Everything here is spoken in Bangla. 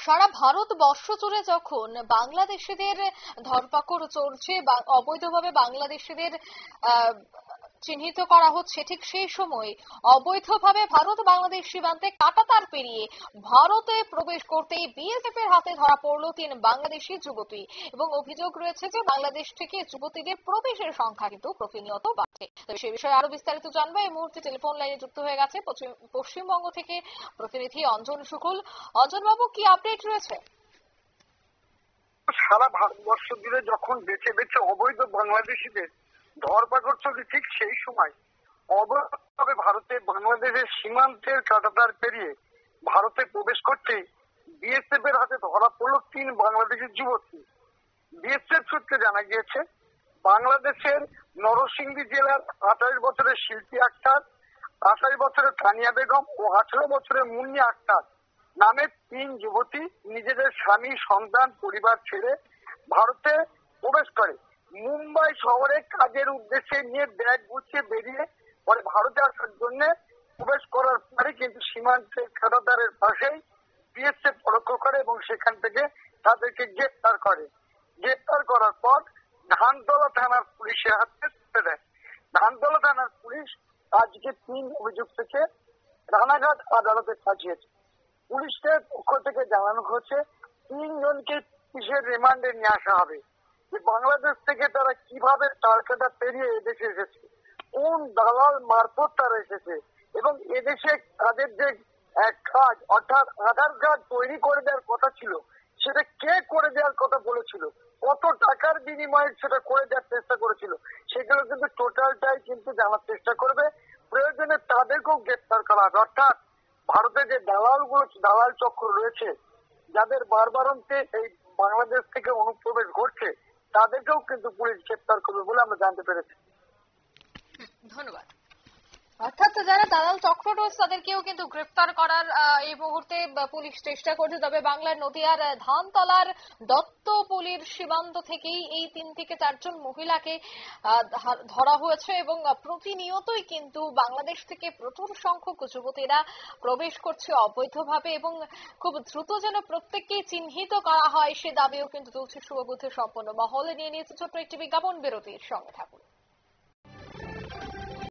সারা ভারতবর্ষ জুড়ে যখন বাংলাদেশিদের ধরপাকড় চলছে বা অবৈধভাবে বাংলাদেশিদের আহ, চিহ্নিত করা হচ্ছে, ঠিক সেই সময় অবৈধভাবে ভারত বাংলাদেশ সীমান্তে কাঁটাতার পেরিয়ে ভারতে প্রবেশ করতেই বিএসএফ এর হাতে ধরা পড়ল 3 বাংলাদেশি যুবতী। এবং অভিযোগ রয়েছে যে বাংলাদেশ থেকে যুবতীদের প্রবেশের সংখ্যা কিন্তু প্রতিনিয়ত বাড়ছে। তো সে বিষয়ে আরো বিস্তারিত জানবো এই মুহূর্তে টেলিফোন লাইনে যুক্ত হয়ে গেছে পশ্চিমবঙ্গ থেকে প্রতিনিধি অঞ্জন শুকুল। অঞ্জন বাবু, কি আপডেট রয়েছে? সারা ভারতবর্ষ জুড়ে যখন বেছে বেছে অবৈধ বাংলাদেশিদের ধরপাকড় চলছে, ঠিক সেই সময় অবৈধভাবে ভারতে বাংলাদেশের সীমান্তের কাঁটাতার পেরিয়ে ভারতে প্রবেশ করতে বিএসএফ এর হাতে ধরা পড়ল 3 বাংলাদেশি যুবতী। বিএসএফ সূত্রে জানা গিয়েছে, বাংলাদেশের নরসিংদী জেলার 28 বছরের শিল্পী আক্তার, 28 বছরের তানিয়া বেগম ও 18 বছরের মুন্নি আক্তার নামে 3 যুবতী নিজেদের স্বামী, সন্তান, পরিবার ছেড়ে ভারতে প্রবেশ করে। মুম্বাই শহরে কাজের উদ্দেশ্যে নিয়ে ব্যাগ গুছিয়ে বেরিয়ে পরে ভারতে আসার জন্য প্রবেশ করার পরে কিন্তু সীমান্তের কাঁটাতারের পাশেই বিএসএফ লক্ষ্য করে এবং সেখান থেকে তাদেরকে গ্রেপ্তার করে। গ্রেপ্তার করার পর ধানতলা থানার পুলিশের হাতে তুলে দেয়। ধানতলা থানার পুলিশ আজকে 3 অভিযুক্তকে রানাঘাট আদালতে পাঠিয়েছে। পুলিশের পক্ষ থেকে জানানো হয়েছে 3 জনকে পুলিশের রিমান্ডে নিয়ে আসা হবে। যে বাংলাদেশ থেকে তারা কিভাবে তারকাটা পেরিয়ে এদেশে এসেছে, কোন দালাল মারফত তারা এসেছে এবং এদেশে তাদের যে কাজ অর্থাৎ আধার কার্ড তৈরি করে দেওয়ার কথা ছিল সেটা কে করে দেওয়ার কথা বলেছিল, কত টাকার বিনিময়ে সেটা করে দেওয়ার চেষ্টা করেছিল, সেগুলো কিন্তু টোটালটাই কিন্তু জানার চেষ্টা করবে। প্রয়োজনে তাদেরকেও গ্রেপ্তার করা হবে। অর্থাৎ ভারতে যে দালাল চক্র রয়েছে, যাদের বারবারন্তে এই বাংলাদেশ থেকে অনুপ্রবেশ ঘটছে, তাদেরকেও কিন্তু পুলিশ গ্রেপ্তার করবে বলে আমরা জানতে পেরেছি। ধন্যবাদ। অর্থাৎ যারা দালাল চক্র রয়েছে তাদেরকেও কিন্তু গ্রেফতার করার এই মুহূর্তে পুলিশ চেষ্টা করছে। তবে বাংলার নদিয়ার ধানতলার দত্তপল্লীর সীমান্ত থেকেই এই 3 থেকে 4 জন মহিলাকে ধরা হয়েছে এবং প্রতিনিয়তই কিন্তু বাংলাদেশ থেকে প্রচুর সংখ্যক যুবতীরা প্রবেশ করছে অবৈধভাবে এবং খুব দ্রুত যেন প্রত্যেককেই চিহ্নিত করা হয় সে দাবিও কিন্তু তুলছে শুভবুদ্ধি সম্পন্ন মহলে। নিয়ে নিয়েছে ছোট্ট একটি বিজ্ঞাপন বিরতির, সঙ্গে থাকুন।